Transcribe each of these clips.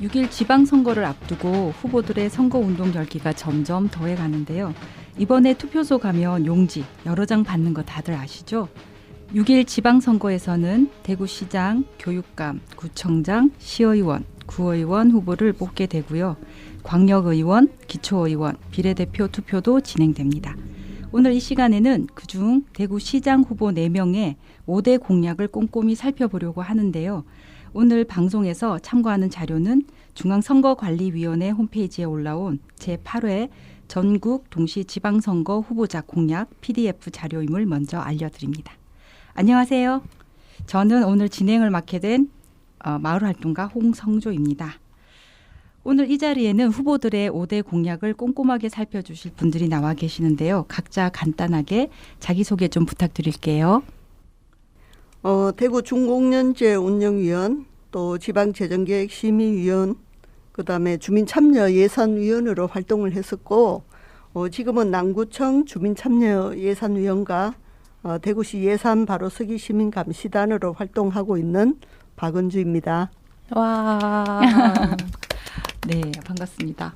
6일 지방선거를 앞두고 후보들의 선거운동 열기가 점점 더해가는데요. 이번에 투표소 가면 용지 여러 장 받는 거 다들 아시죠? 6일 지방선거에서는 대구시장, 교육감, 구청장, 시의원, 구의원 후보를 뽑게 되고요. 광역의원, 기초의원, 비례대표 투표도 진행됩니다. 오늘 이 시간에는 그중 대구시장 후보 4명의 5대 공약을 꼼꼼히 살펴보려고 하는데요. 오늘 방송에서 참고하는 자료는 중앙선거관리위원회 홈페이지에 올라온 제8회 전국 동시 지방선거 후보자 공약 PDF 자료임을 먼저 알려드립니다. 안녕하세요. 저는 오늘 진행을 맡게 된 마을활동가 홍성조입니다. 오늘 이 자리에는 후보들의 5대 공약을 꼼꼼하게 살펴주실 분들이 나와 계시는데요. 각자 간단하게 자기소개 좀 부탁드릴게요. 대구 중공연제 운영위원, 또 지방재정계획심의위원, 그다음에 주민참여예산위원으로 활동을 했었고, 지금은 남구청 주민참여예산위원과 대구시 예산 바로서기 시민감시단으로 활동하고 있는 박은주입니다. 와. 네, 반갑습니다.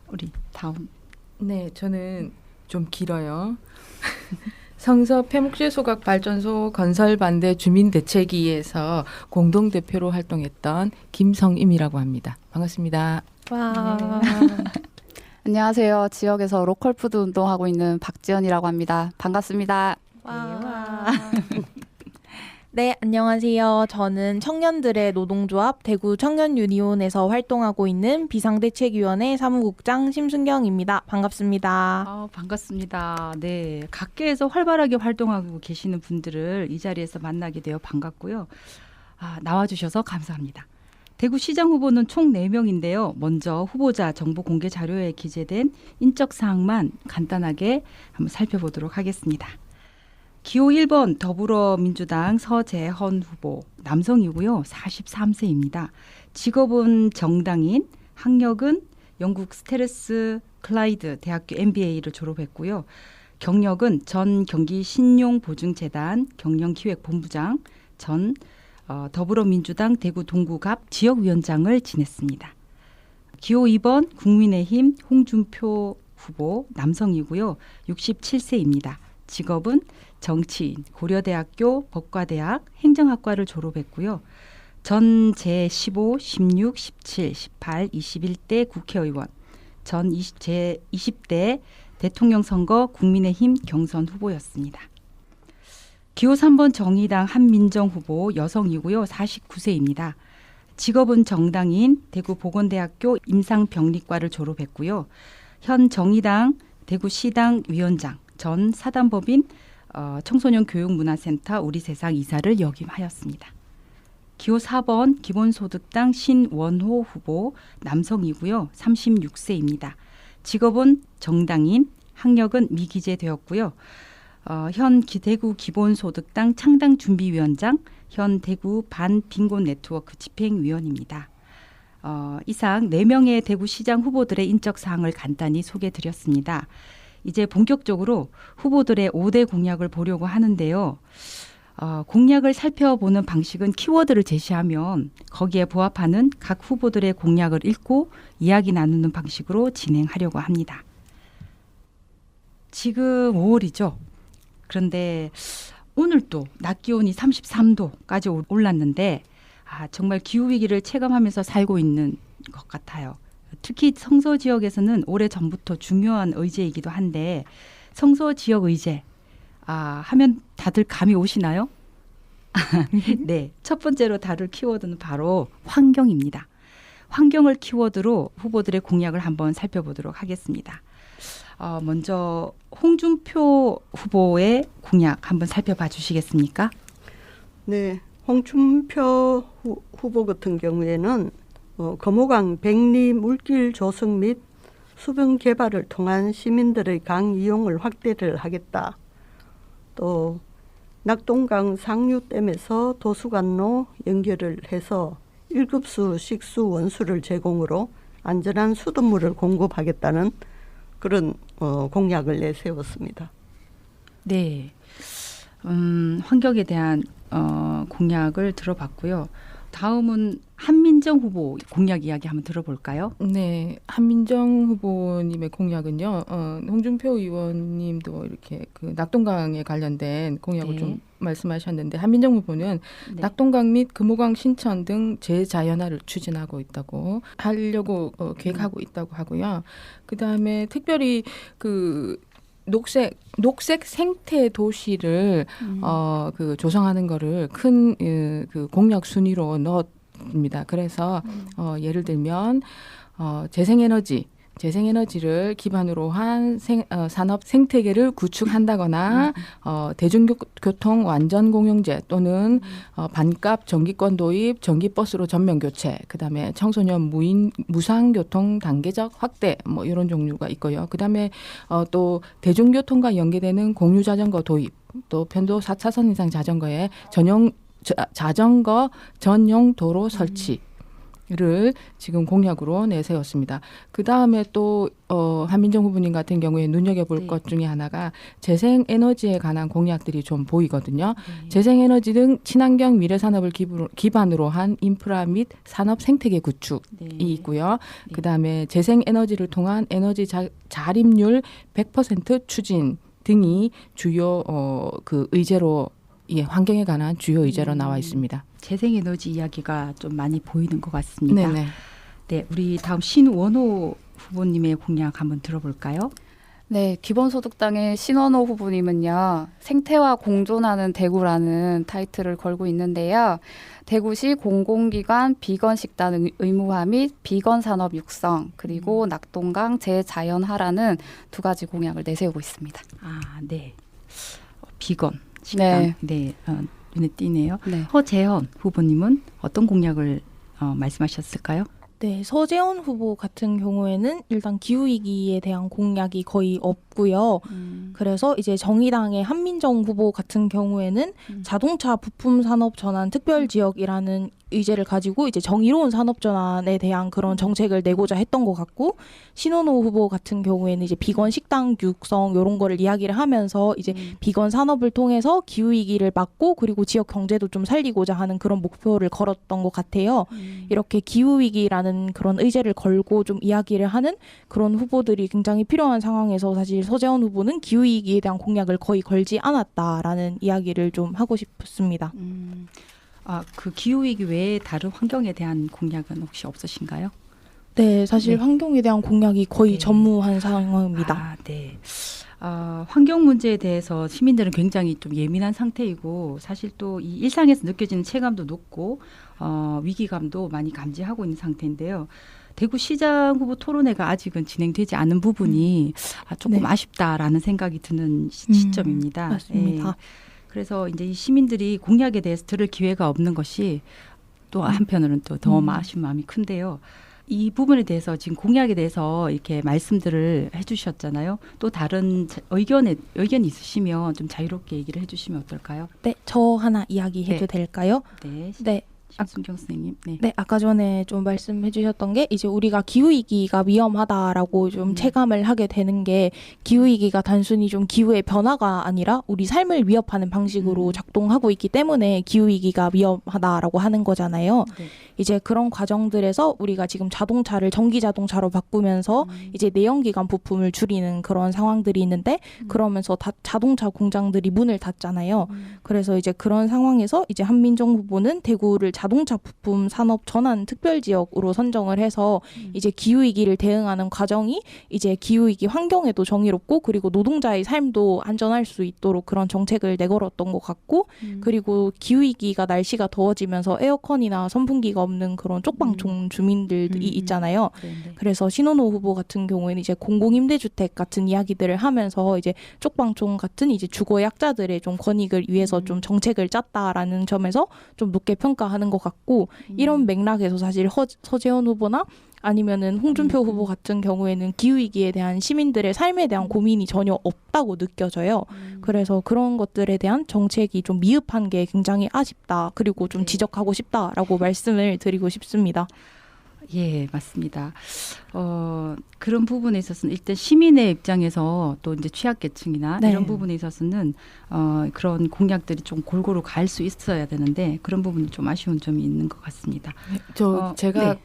우리 다음. 네, 저는 좀 길어요. 성서 폐목재소각 발전소 건설 반대 주민대책위에서 공동대표로 활동했던 김성임이라고 합니다. 반갑습니다. 와. 안녕하세요. 지역에서 로컬푸드 운동하고 있는 박지연이라고 합니다. 반갑습니다. 와. 네, 안녕하세요. 저는 청년들의 노동조합 대구 청년유니온에서 활동하고 있는 비상대책위원회 사무국장 심순경입니다. 반갑습니다. 반갑습니다. 네, 각계에서 활발하게 활동하고 계시는 분들을 이 자리에서 만나게 되어 반갑고요. 나와주셔서 감사합니다. 대구시장 후보는 총 4명인데요. 먼저 후보자 정보 공개 자료에 기재된 인적 사항만 간단하게 한번 살펴보도록 하겠습니다. 기호 1번 더불어민주당 서재헌 후보, 남성이고요. 43세입니다. 직업은 정당인, 학력은 영국 스테르스 클라이드 대학교 MBA를 졸업했고요. 경력은 전 경기신용보증재단 경영기획본부장, 전 더불어민주당 대구 동구갑 지역위원장을 지냈습니다. 기호 2번 국민의힘 홍준표 후보, 남성이고요. 67세입니다. 직업은 정치인, 고려대학교 법과대학 행정학과를 졸업했고요. 전 제15, 16, 17, 18, 21대 국회의원, 전 제20대 대통령 선거 국민의힘 경선 후보였습니다. 기호 3번 정의당 한민정 후보, 여성이고요. 49세입니다. 직업은 정당인, 대구보건대학교 임상병리과를 졸업했고요. 현 정의당 대구시당 위원장, 전 사단법인 청소년교육문화센터 우리세상 이사를 역임하였습니다. 기호 4번 기본소득당 신원호 후보, 남성이고요. 36세입니다. 직업은 정당인, 학력은 미기재되었고요. 현 대구 기본소득당 창당준비위원장, 현 대구 반빈곤네트워크 집행위원입니다. 이상 4명의 대구시장 후보들의 인적사항을 간단히 소개드렸습니다. 이제 본격적으로 후보들의 5대 공약을 보려고 하는데요. 공약을 살펴보는 방식은 키워드를 제시하면 거기에 부합하는 각 후보들의 공약을 읽고 이야기 나누는 방식으로 진행하려고 합니다. 지금 5월이죠. 그런데 오늘 또 낮 기온이 33도까지 올랐는데 정말 기후위기를 체감하면서 살고 있는 것 같아요. 특히 성서 지역에서는 오래전부터 중요한 의제이기도 한데 성서 지역 의제 하면 다들 감이 오시나요? 네, 첫 번째로 다룰 키워드는 바로 환경입니다. 환경을 키워드로 후보들의 공약을 한번 살펴보도록 하겠습니다. 먼저 홍준표 후보의 공약 한번 살펴봐 주시겠습니까? 네, 홍준표 후보 같은 경우에는 거모강 백리 물길 조성 및 수변 개발을 통한 시민들의 강 이용을 확대를 하겠다. 또 낙동강 상류댐에서 도수관로 연결을 해서 1급수 식수 원수를 제공으로 안전한 수돗물을 공급하겠다는 그런 공약을 내세웠습니다. 네, 환경에 대한 공약을 들어봤고요. 다음은 한민정 후보 공약 이야기 한번 들어볼까요? 네, 한민정 후보님의 공약은요. 홍준표 의원님도 이렇게 그 낙동강에 관련된 공약을 네. 좀 말씀하셨는데 한민정 후보는 네. 낙동강 및 금호강 신천 등 재자연화를 추진하고 있다고 하려고 계획하고 있다고 하고요. 그 다음에 특별히 그 녹색 생태 도시를 그 조성하는 거를 큰 그 공약 순위로 넣었습니다. 그래서 예를 들면 재생에너지를 기반으로 한 산업 생태계를 구축한다거나 대중교통 완전 공용제 또는 반값 전기권 도입, 전기버스로 전면 교체, 그다음에 청소년 무상교통 단계적 확대 뭐 이런 종류가 있고요. 그다음에 또 대중교통과 연계되는 공유자전거 도입, 또 편도 4차선 이상 자전거에 자전거 전용 도로 설치. 를 지금 공약으로 내세웠습니다. 그 다음에 또 한민정 후보님 같은 경우에 눈여겨볼 네. 것 중에 하나가 재생에너지에 관한 공약들이 좀 보이거든요. 재생에너지 등 친환경 미래산업을 기반으로 한 인프라 및 산업 생태계 구축이 네. 있고요. 네. 그 다음에 재생에너지를 통한 에너지 자립률 100% 추진 등이 주요 그 의제로 환경에 관한 주요 의제로 나와 있습니다. 재생에너지 이야기가 좀 많이 보이는 것 같습니다. 네네. 네, 우리 다음 신원호 후보님의 공약 한번 들어볼까요? 네, 기본소득당의 신원호 후보님은요, 생태와 공존하는 대구라는 타이틀을 걸고 있는데요. 대구시 공공기관 비건 식단 의무화 및 비건 산업 육성, 그리고 낙동강 재자연화라는 두 가지 공약을 내세우고 있습니다. 아, 네. 비건 식당. 네, 눈에 띄네요. 네. 허재현 후보님은 어떤 공약을 말씀하셨을까요? 네, 서재원 후보 같은 경우에는 일단 기후위기에 대한 공약이 거의 없고요. 그래서 이제 정의당의 한민정 후보 같은 경우에는 자동차 부품 산업 전환 특별 지역이라는 의제를 가지고 이제 정의로운 산업 전환에 대한 그런 정책을 내고자 했던 것 같고, 신원호 후보 같은 경우에는 이제 비건 식당 육성 이런 거를 이야기를 하면서 이제 비건 산업을 통해서 기후 위기를 막고 그리고 지역 경제도 좀 살리고자 하는 그런 목표를 걸었던 것 같아요. 이렇게 기후 위기라는 그런 의제를 걸고 좀 이야기를 하는 그런 후보들이 굉장히 필요한 상황에서 사실 서재원 후보는 기후 위기에 대한 공약을 거의 걸지 않았다라는 이야기를 좀 하고 싶습니다. 그 기후위기 외에 다른 환경에 대한 공약은 혹시 없으신가요? 네, 사실 네. 환경에 대한 공약이 거의 네. 전무한 상황입니다. 아, 네. 환경 문제에 대해서 시민들은 굉장히 좀 예민한 상태이고 사실 또 이 일상에서 느껴지는 체감도 높고 위기감도 많이 감지하고 있는 상태인데요. 대구시장 후보 토론회가 아직은 진행되지 않은 부분이 조금 네. 아쉽다라는 생각이 드는 시점입니다. 맞습니다. 그래서 이제 이 시민들이 공약에 대해서 들을 기회가 없는 것이 또 한편으로는 또 더 아쉬운 마음이 큰데요. 이 부분에 대해서 지금 공약에 대해서 이렇게 말씀들을 해주셨잖아요. 또 다른 의견이 있으시면 좀 자유롭게 얘기를 해주시면 어떨까요? 네, 저 하나 이야기해도 네. 될까요? 네, 네. 신순경 선생님. 네. 네, 아까 전에 좀 말씀해 주셨던 게 이제 우리가 기후위기가 위험하다라고 좀 체감을 하게 되는 게 기후위기가 단순히 좀 기후의 변화가 아니라 우리 삶을 위협하는 방식으로 작동하고 있기 때문에 기후위기가 위험하다라고 하는 거잖아요. 네. 이제 그런 과정들에서 우리가 지금 자동차를 전기 자동차로 바꾸면서 이제 내연기관 부품을 줄이는 그런 상황들이 있는데 그러면서 자동차 공장들이 문을 닫잖아요. 그래서 이제 그런 상황에서 이제 한민정 후보는 대구를 자동차 부품 산업 전환 특별 지역으로 선정을 해서 이제 기후 위기를 대응하는 과정이 이제 기후 위기 환경에도 정의롭고 그리고 노동자의 삶도 안전할 수 있도록 그런 정책을 내걸었던 것 같고 그리고 기후 위기가 날씨가 더워지면서 에어컨이나 선풍기가 없는 그런 쪽방촌 주민들이 있잖아요. 네. 그래서 신원호 후보 같은 경우에는 이제 공공임대주택 같은 이야기들을 하면서 이제 쪽방촌 같은 이제 주거 약자들의 좀 권익을 위해서 좀 정책을 짰다라는 점에서 좀 높게 평가하는 것 같고 이런 맥락에서 사실 서재원 후보나 아니면은 홍준표 후보 같은 경우에는 기후위기에 대한 시민들의 삶에 대한 고민이 전혀 없다고 느껴져요. 그래서 그런 것들에 대한 정책이 좀 미흡한 게 굉장히 아쉽다. 그리고 좀 네. 지적하고 싶다라고 말씀을 드리고 싶습니다. 예, 맞습니다. 그런 부분에 있어서는 일단 시민의 입장에서 또 이제 취약계층이나 네. 이런 부분에 있어서는 그런 공약들이 좀 골고루 갈 수 있어야 되는데 그런 부분이 좀 아쉬운 점이 있는 것 같습니다. 제가 네.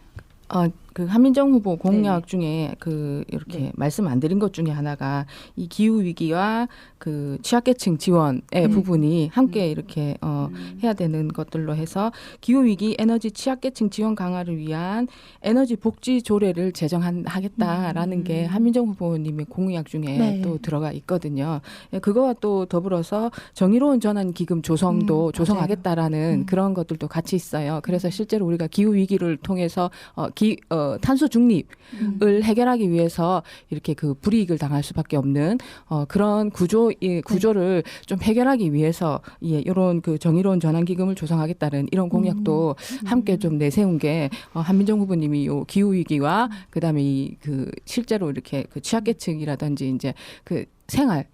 그 한민정 후보 공약 네네. 중에 그 이렇게 네. 말씀 안 드린 것 중에 하나가 이 기후 위기와 그 취약계층 지원의 부분이 함께 이렇게 해야 되는 것들로 해서 기후 위기 에너지 취약계층 지원 강화를 위한 에너지 복지 조례를 제정하겠다라는 게 한민정 후보님의 공약 중에 네. 또 들어가 있거든요. 예, 그거와 또 더불어서 정의로운 전환 기금 조성도 조성하겠다라는 그런 것들도 같이 있어요. 그래서 실제로 우리가 기후 위기를 통해서 탄소 중립을 해결하기 위해서 이렇게 그 불이익을 당할 수밖에 없는 그런 구조를 좀 해결하기 위해서 이런 그 정의로운 전환 기금을 조성하겠다는 이런 공약도 함께 좀 내세운 게 한민정 후보님이 요 기후 위기와 그다음에 그 실제로 이렇게 그 취약계층이라든지 이제 그 생활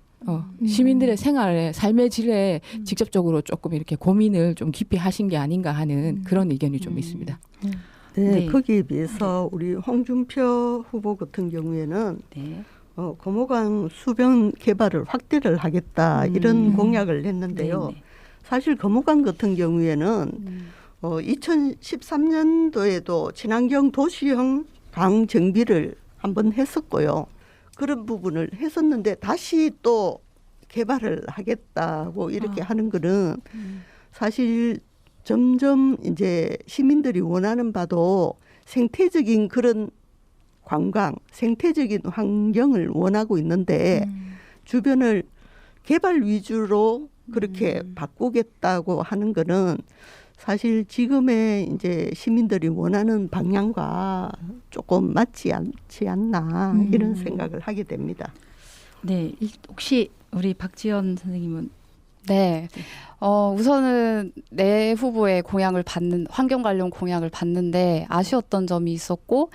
시민들의 생활에 삶의 질에 직접적으로 조금 이렇게 고민을 좀 깊이 하신 게 아닌가 하는 그런 의견이 좀 있습니다. 네, 네. 거기에 비해서 우리 홍준표 후보 같은 경우에는 네. 고모강 수변 개발을 확대를 하겠다 이런 공약을 했는데요. 네, 네. 사실 고모강 같은 경우에는 2013년도에도 친환경 도시형 강 정비를 한번 했었고요. 그런 부분을 했었는데 다시 또 개발을 하겠다고 이렇게 하는 거는 사실 점점 이제 시민들이 원하는 바도 생태적인 그런 관광, 생태적인 환경을 원하고 있는데 주변을 개발 위주로 그렇게 바꾸겠다고 하는 거는 사실 지금의 이제 시민들이 원하는 방향과 조금 맞지 않지 않나 이런 생각을 하게 됩니다. 네, 혹시 우리 박지연 선생님은 네. 우선은 내 후보의 환경 관련 공약을 봤는데 아쉬웠던 점이 있었고,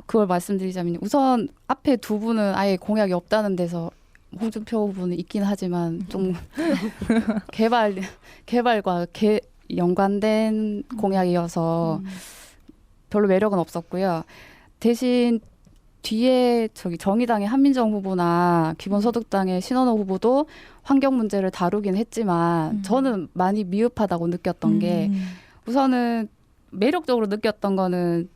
그걸 말씀드리자면 우선 앞에 두 분은 아예 공약이 없다는 데서 홍준표 후보는 있긴 하지만 좀 개발과 연관된 공약이어서 별로 매력은 없었고요. 대신 뒤에 정의당의 한민정 후보나 기본소득당의 신원호 후보도 환경 문제를 다루긴 했지만 저는 많이 미흡하다고 느꼈던 게 우선은 매력적으로 느꼈던 거는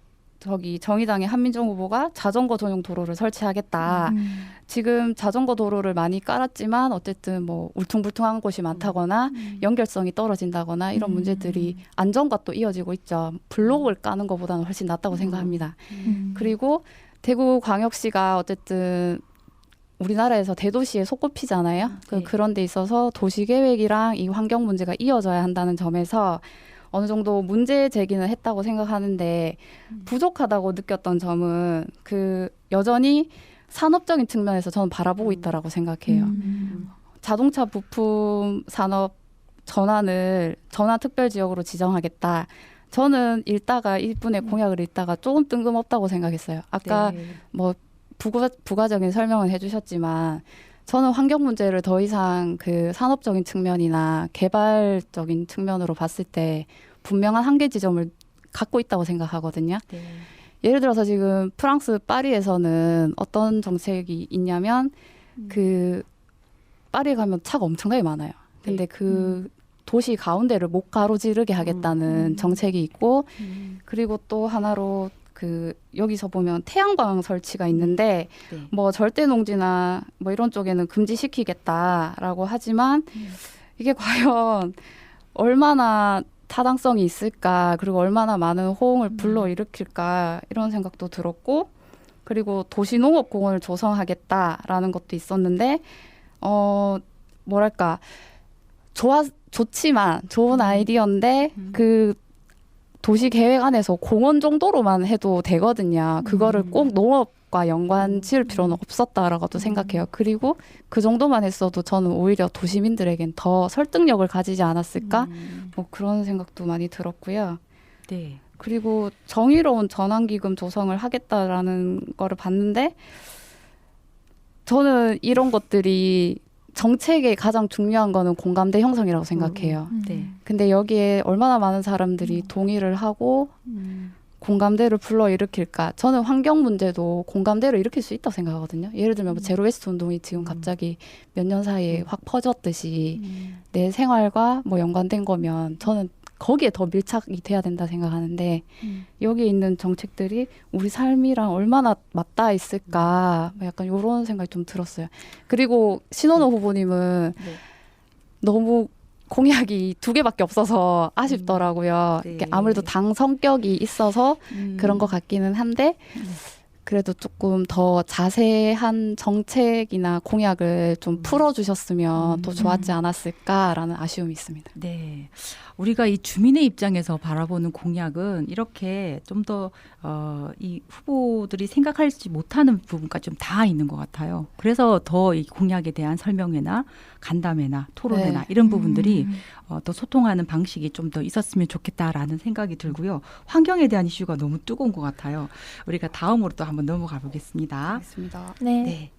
정의당의 한민정 후보가 자전거 전용 도로를 설치하겠다. 지금 자전거 도로를 많이 깔았지만 어쨌든 뭐 울퉁불퉁한 곳이 많다거나 연결성이 떨어진다거나 이런 문제들이 안전과 또 이어지고 있죠. 블록을 까는 것보다는 훨씬 낫다고 생각합니다. 그리고 대구광역시가 어쨌든 우리나라에서 대도시에 손꼽히잖아요. 네. 그런 데 있어서 도시계획이랑 이 환경 문제가 이어져야 한다는 점에서 어느 정도 문제 제기는 했다고 생각하는데 부족하다고 느꼈던 점은 여전히 산업적인 측면에서 저는 바라보고 있다라고 생각해요. 자동차 부품 산업 전환 특별 지역으로 지정하겠다. 저는 이분의 공약을 읽다가 조금 뜬금없다고 생각했어요. 아까 네. 뭐 부가적인 설명을 해주셨지만 저는 환경 문제를 더 이상 그 산업적인 측면이나 개발적인 측면으로 봤을 때 분명한 한계 지점을 갖고 있다고 생각하거든요. 네. 예를 들어서 지금 프랑스 파리에서는 어떤 정책이 있냐면 파리에 가면 차가 엄청나게 많아요. 근데 도시 가운데를 못 가로지르게 하겠다는 정책이 있고 그리고 또 하나로 여기서 보면 태양광 설치가 있는데 네. 뭐 절대 농지나 뭐 이런 쪽에는 금지시키겠다라고 하지만 이게 과연 얼마나 타당성이 있을까 그리고 얼마나 많은 호응을 불러일으킬까 이런 생각도 들었고 그리고 도시농업공원을 조성하겠다라는 것도 있었는데 뭐랄까 좋지만 좋은 아이디어인데 도시 계획 안에서 공원 정도로만 해도 되거든요. 그거를 꼭 농업과 연관 지을 필요는 없었다라고도 생각해요. 그리고 그 정도만 했어도 저는 오히려 도시민들에겐 더 설득력을 가지지 않았을까? 뭐 그런 생각도 많이 들었고요. 네. 그리고 정의로운 전환기금 조성을 하겠다라는 거를 봤는데 저는 이런 것들이 정책의 가장 중요한 거는 공감대 형성이라고 생각해요. 네. 근데 여기에 얼마나 많은 사람들이 동의를 하고 공감대를 불러일으킬까? 저는 환경 문제도 공감대를 일으킬 수 있다고 생각하거든요. 예를 들면 뭐 제로웨스트 운동이 지금 갑자기 몇 년 사이에 확 퍼졌듯이 내 생활과 뭐 연관된 거면 저는 거기에 더 밀착이 돼야 된다 생각하는데 여기 있는 정책들이 우리 삶이랑 얼마나 맞닿아 있을까 뭐 약간 이런 생각이 좀 들었어요. 그리고 신원호 후보님은 너무 공약이 2개밖에 없어서 아쉽더라고요. 네. 이게 아무래도 당 성격이 있어서 그런 것 같기는 한데 그래도 조금 더 자세한 정책이나 공약을 좀 풀어주셨으면 더 좋았지 않았을까라는 아쉬움이 있습니다. 네. 우리가 이 주민의 입장에서 바라보는 공약은 이렇게 좀 더 이 후보들이 생각하지 못하는 부분까지 좀 다 있는 것 같아요. 그래서 더 이 공약에 대한 설명회나 간담회나 토론회나 네. 이런 부분들이 더 소통하는 방식이 좀 더 있었으면 좋겠다라는 생각이 들고요. 환경에 대한 이슈가 너무 뜨거운 것 같아요. 우리가 다음으로 또 한번 넘어가 보겠습니다. 알겠습니다. 네. 네.